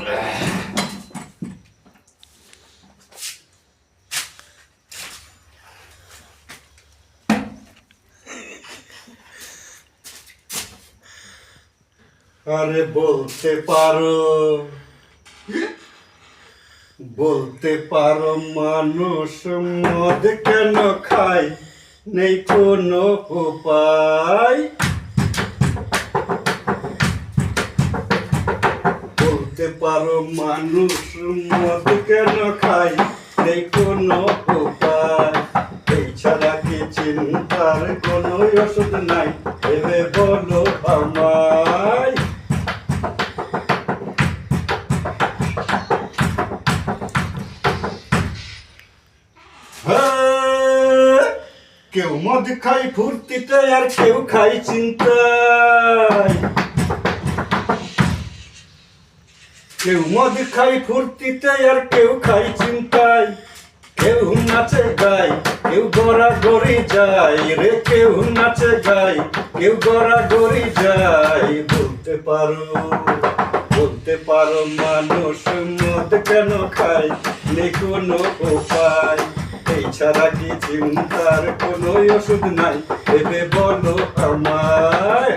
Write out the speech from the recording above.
আরে বলতে পারো মানুষ মদ কেন খায়, নেই কোনো উপায়। বলতে পারো মানুষ মদ কেন খায়, নেই কোনো উপায়। এই ছাড়া কি চিন্তার কোনো ওষুধ নাই, ভেবে বলো আমায়। কেউ মদ খাই ফুর্তিতে আর কেউ খাই চিন্তায়। কেউ মদ খাই ফুর্তিতে আর কেউ খাই চিন্তায়। কেউ নাচে গায়, কেউ গড়াগড়ি যায় রে। কেউ নাচে গায়, কেউ গড়াগড়ি যায়। বলতে পারো মানুষ মদ কেন খায়, নেই কোনো উপায়। এই ছাড়া কি চিন্তার কোনো ওষুধ নাই, ভেবে বলো আমায়।